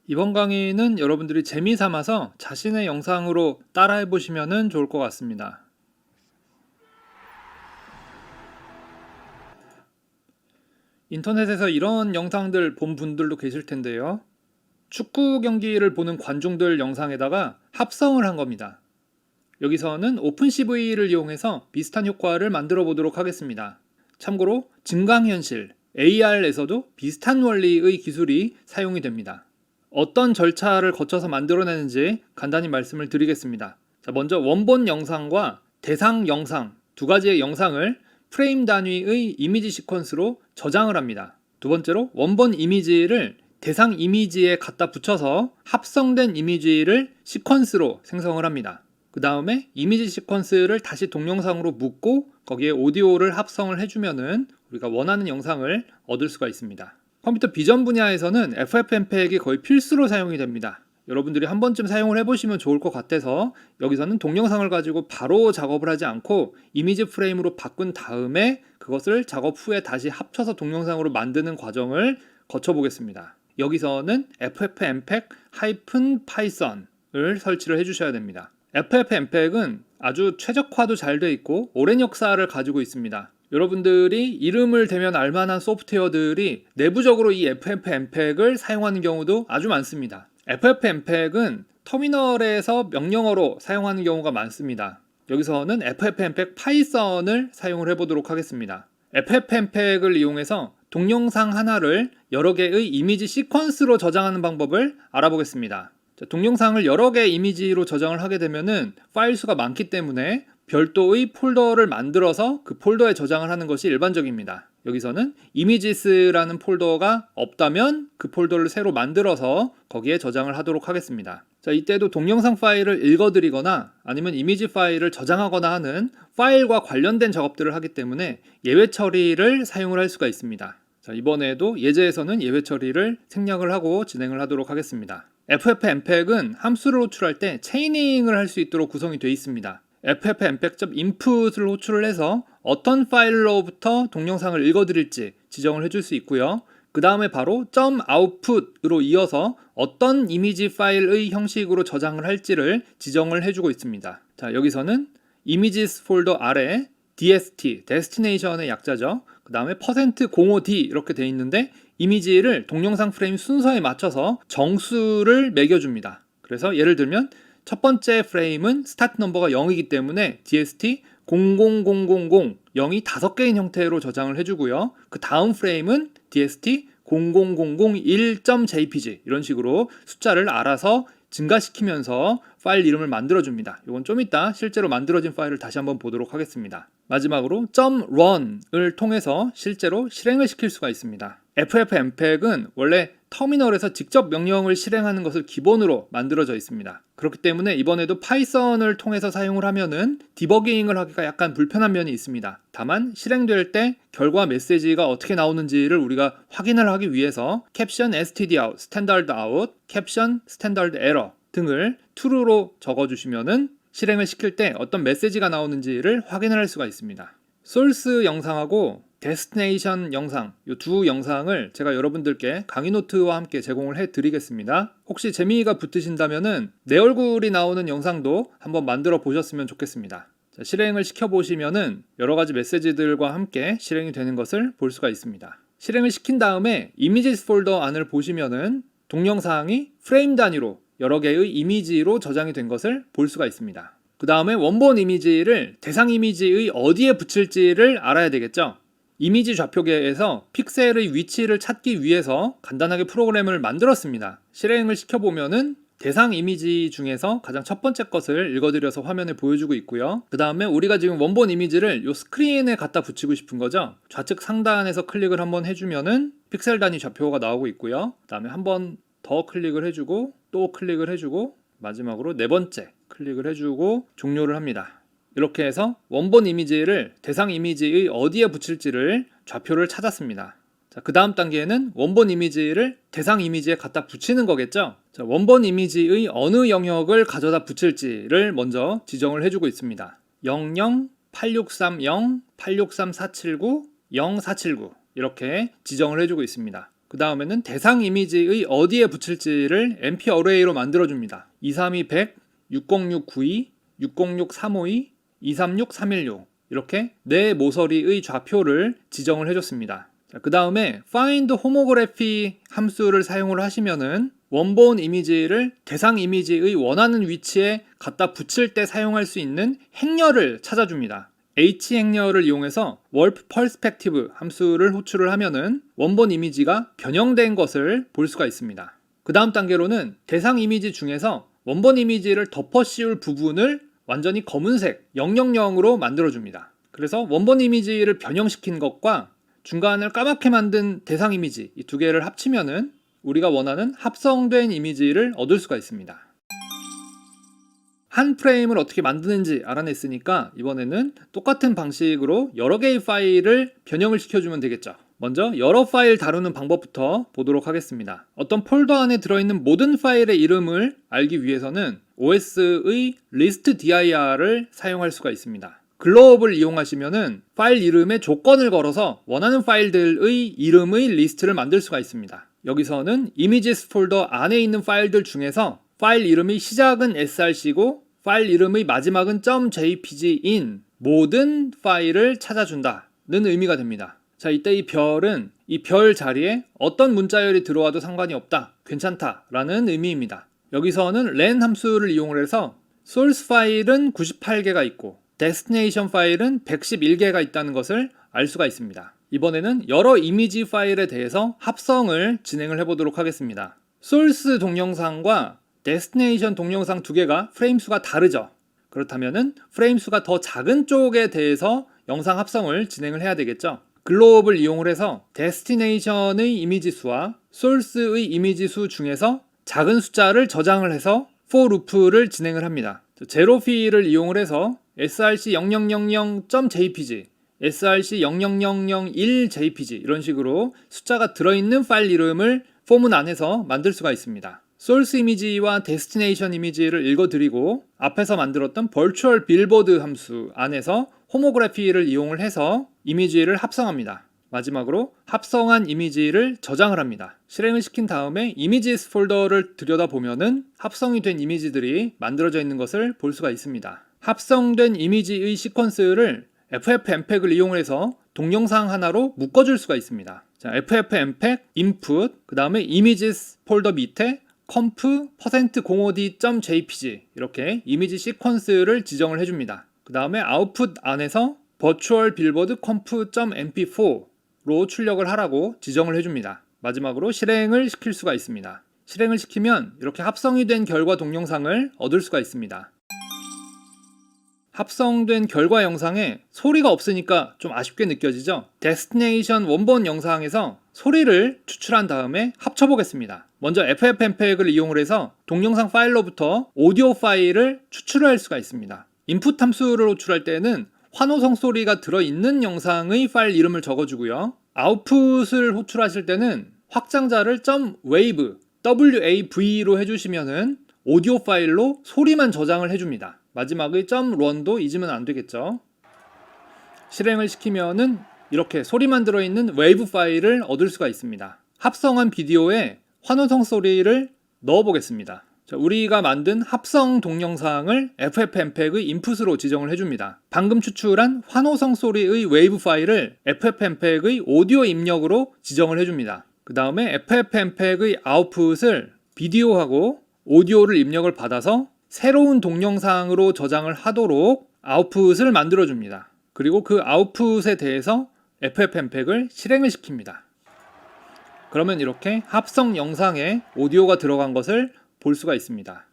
이번 강의는 여러분들이 재미삼아서 자신의 영상으로 따라해 보시면 좋을 것 같습니다. 인터넷에서 이런 영상들 본 분들도 계실 텐데요. 축구 경기를 보는 관중들 영상에다가 합성을 한 겁니다. 여기서는 오픈CV를 이용해서 비슷한 효과를 만들어 보도록 하겠습니다. 참고로 증강현실, AR에서도 비슷한 원리의 기술이 사용이 됩니다. 어떤 절차를 거쳐서 만들어내는지 간단히 말씀을 드리겠습니다. 자, 먼저 원본 영상과 대상 영상 두 가지의 영상을 프레임 단위의 이미지 시퀀스로 저장을 합니다. 두 번째로 원본 이미지를 대상 이미지에 갖다 붙여서 합성된 이미지를 시퀀스로 생성을 합니다. 그 다음에 이미지 시퀀스를 다시 동영상으로 묶고 거기에 오디오를 합성을 해주면은 우리가 원하는 영상을 얻을 수가 있습니다. 컴퓨터 비전 분야에서는 FFmpeg이 거의 필수로 사용이 됩니다. 여러분들이 한 번쯤 사용을 해보시면 좋을 것 같아서 여기서는 동영상을 가지고 바로 작업을 하지 않고 이미지 프레임으로 바꾼 다음에 그것을 작업 후에 다시 합쳐서 동영상으로 만드는 과정을 거쳐보겠습니다. 여기서는 FFmpeg-python을 설치를 해주셔야 됩니다. FFmpeg은 아주 최적화도 잘 돼 있고 오랜 역사를 가지고 있습니다. 여러분들이 이름을 대면 알만한 소프트웨어들이 내부적으로 이 FFmpeg을 사용하는 경우도 아주 많습니다. FFmpeg은 터미널에서 명령어로 사용하는 경우가 많습니다. 여기서는 FFmpeg 파이썬을 사용을 해보도록 하겠습니다. FFmpeg을 이용해서 동영상 하나를 여러 개의 이미지 시퀀스로 저장하는 방법을 알아보겠습니다. 동영상을 여러 개의 이미지로 저장을 하게 되면은 파일 수가 많기 때문에 별도의 폴더를 만들어서 그 폴더에 저장을 하는 것이 일반적입니다. 여기서는 이미지스라는 폴더가 없다면 그 폴더를 새로 만들어서 거기에 저장을 하도록 하겠습니다. 자, 이때도 동영상 파일을 읽어드리거나 아니면 이미지 파일을 저장하거나 하는 파일과 관련된 작업들을 하기 때문에 예외 처리를 사용을 할 수가 있습니다. 자, 이번에도 예제에서는 예외 처리를 생략을 하고 진행을 하도록 하겠습니다. FFmpeg은 함수를 호출할 때 체이닝을 할 수 있도록 구성이 되어 있습니다. FFmpeg.input을 호출을 해서 어떤 파일로부터 동영상을 읽어드릴지 지정을 해줄 수 있고요. 그 다음에 바로 .output으로 이어서 어떤 이미지 파일의 형식으로 저장을 할지를 지정을 해주고 있습니다. 자, 여기서는 images 폴더 아래 DST, destination의 약자죠. 그 다음에 %05D 이렇게 돼 있는데 이미지를 동영상 프레임 순서에 맞춰서 정수를 매겨줍니다. 그래서 예를 들면 첫 번째 프레임은 스타트 넘버가 0이기 때문에 DST 00000 0이 5개인 형태로 저장을 해주고요. 그 다음 프레임은 DST 00001.jpg 이런 식으로 숫자를 알아서 증가시키면서 파일 이름을 만들어줍니다. 이건 좀 이따 실제로 만들어진 파일을 다시 한번 보도록 하겠습니다. 마지막으로 .run을 통해서 실제로 실행을 시킬 수가 있습니다. FFmpeg은 원래 터미널에서 직접 명령을 실행하는 것을 기본으로 만들어져 있습니다. 그렇기 때문에 이번에도 파이썬을 통해서 사용을 하면은 디버깅을 하기가 약간 불편한 면이 있습니다. 다만 실행될 때 결과 메시지가 어떻게 나오는지를 우리가 확인을 하기 위해서 caption stdout, standard out, caption standard error 등을 true로 적어주시면은 실행을 시킬 때 어떤 메시지가 나오는지를 확인을 할 수가 있습니다. 소스 영상하고 데스티네이션 영상 이 두 영상을 제가 여러분들께 강의 노트와 함께 제공을 해드리겠습니다. 혹시 재미가 붙으신다면은 내 얼굴이 나오는 영상도 한번 만들어 보셨으면 좋겠습니다. 자, 실행을 시켜보시면은 여러 가지 메시지들과 함께 실행이 되는 것을 볼 수가 있습니다. 실행을 시킨 다음에 이미지스 폴더 안을 보시면은 동영상이 프레임 단위로 여러 개의 이미지로 저장이 된 것을 볼 수가 있습니다. 그 다음에 원본 이미지를 대상 이미지의 어디에 붙일지를 알아야 되겠죠. 이미지 좌표계에서 픽셀의 위치를 찾기 위해서 간단하게 프로그램을 만들었습니다. 실행을 시켜보면은 대상 이미지 중에서 가장 첫 번째 것을 읽어드려서 화면에 보여주고 있고요. 그 다음에 우리가 지금 원본 이미지를 이 스크린에 갖다 붙이고 싶은 거죠. 좌측 상단에서 클릭을 한번 해주면은 픽셀 단위 좌표가 나오고 있고요. 그 다음에 한번 더 클릭을 해주고 또 클릭을 해주고 마지막으로 네 번째 클릭을 해주고 종료를 합니다. 이렇게 해서 원본 이미지를 대상 이미지의 어디에 붙일지를 좌표를 찾았습니다. 자, 그 다음 단계에는 원본 이미지를 대상 이미지에 갖다 붙이는 거겠죠. 자, 원본 이미지의 어느 영역을 가져다 붙일지를 먼저 지정을 해주고 있습니다. 00, 8630, 863479, 0479 이렇게 지정을 해주고 있습니다. 그 다음에는 대상 이미지의 어디에 붙일지를 MP 어레이로 만들어줍니다. 232 100, 606 92, 606 352, 236 316 이렇게 네 모서리의 좌표를 지정을 해줬습니다. 그 다음에 find homography 함수를 사용을 하시면은 원본 이미지를 대상 이미지의 원하는 위치에 갖다 붙일 때 사용할 수 있는 행렬을 찾아줍니다. H 행렬을 이용해서 warp perspective 함수를 호출을 하면은 원본 이미지가 변형된 것을 볼 수가 있습니다. 그 다음 단계로는 대상 이미지 중에서 원본 이미지를 덮어 씌울 부분을 완전히 검은색 000으로 만들어줍니다. 그래서 원본 이미지를 변형시킨 것과 중간을 까맣게 만든 대상 이미지 이 두 개를 합치면은 우리가 원하는 합성된 이미지를 얻을 수가 있습니다. 한 프레임을 어떻게 만드는지 알아냈으니까 이번에는 똑같은 방식으로 여러 개의 파일을 변형을 시켜주면 되겠죠. 먼저 여러 파일 다루는 방법부터 보도록 하겠습니다. 어떤 폴더 안에 들어있는 모든 파일의 이름을 알기 위해서는 OS의 list dir을 사용할 수가 있습니다. 글로업을 이용하시면은 파일 이름에 조건을 걸어서 원하는 파일들의 이름의 리스트를 만들 수가 있습니다. 여기서는 images 폴더 안에 있는 파일들 중에서 파일 이름의 시작은 src고 파일 이름의 마지막은 .jpg인 모든 파일을 찾아준다는 의미가 됩니다. 자, 이때 이 별은 이 별 자리에 어떤 문자열이 들어와도 상관이 없다, 괜찮다 라는 의미입니다. 여기서는 len 함수를 이용을 해서 source 파일은 98개가 있고 destination 파일은 111개가 있다는 것을 알 수가 있습니다. 이번에는 여러 이미지 파일에 대해서 합성을 진행을 해보도록 하겠습니다. source 동영상과 destination 동영상 두 개가 프레임 수가 다르죠. 그렇다면은 프레임 수가 더 작은 쪽에 대해서 영상 합성을 진행을 해야 되겠죠. 글로업을 이용을 해서 destination의 이미지 수와 source의 이미지 수 중에서 작은 숫자를 저장을 해서 for loop를 진행을 합니다. 제로피를 이용을 해서 src0000.jpg, src00001jpg 이런 식으로 숫자가 들어있는 파일 이름을 포문 안에서 만들 수가 있습니다. source 이미지와 destination 이미지를 읽어드리고 앞에서 만들었던 virtual billboard 함수 안에서 homography를 이용을 해서 이미지를 합성합니다. 마지막으로 합성한 이미지를 저장을 합니다. 실행을 시킨 다음에 images 폴더를 들여다보면은 합성이 된 이미지들이 만들어져 있는 것을 볼 수가 있습니다. 합성된 이미지의 시퀀스를 FFmpeg을 이용해서 동영상 하나로 묶어줄 수가 있습니다. 자, FFmpeg input 그 다음에 images 폴더 밑에 conf%05d.jpg 이렇게 이미지 시퀀스를 지정을 해줍니다. 그 다음에 output 안에서 virtual billboard conf.mp4로 출력을 하라고 지정을 해줍니다. 마지막으로 실행을 시킬 수가 있습니다. 실행을 시키면 이렇게 합성이 된 결과 동영상을 얻을 수가 있습니다. 합성된 결과 영상에 소리가 없으니까 좀 아쉽게 느껴지죠? 데스티네이션 원본 영상에서 소리를 추출한 다음에 합쳐보겠습니다. 먼저 FFmpeg을 이용을 해서 동영상 파일로부터 오디오 파일을 추출할 수가 있습니다. 인풋 함수를 호출할 때는 환호성 소리가 들어있는 영상의 파일 이름을 적어주고요. 아웃풋을 호출하실 때는 확장자를 .wav, WAV로 해주시면은 오디오 파일로 소리만 저장을 해줍니다. 마지막의 .run도 잊으면 안 되겠죠. 실행을 시키면은 이렇게 소리만 들어있는 웨이브 파일을 얻을 수가 있습니다. 합성한 비디오에 환호성 소리를 넣어 보겠습니다. 자, 우리가 만든 합성 동영상을 FFmpeg의 인풋으로 지정을 해줍니다. 방금 추출한 환호성 소리의 웨이브 파일을 FFmpeg의 오디오 입력으로 지정을 해줍니다. 그 다음에 FFmpeg의 아웃풋을 비디오하고 오디오를 입력을 받아서 새로운 동영상으로 저장을 하도록 아웃풋을 만들어줍니다. 그리고 그 아웃풋에 대해서 FFmpeg을 실행을 시킵니다. 그러면 이렇게 합성 영상에 오디오가 들어간 것을 볼 수가 있습니다.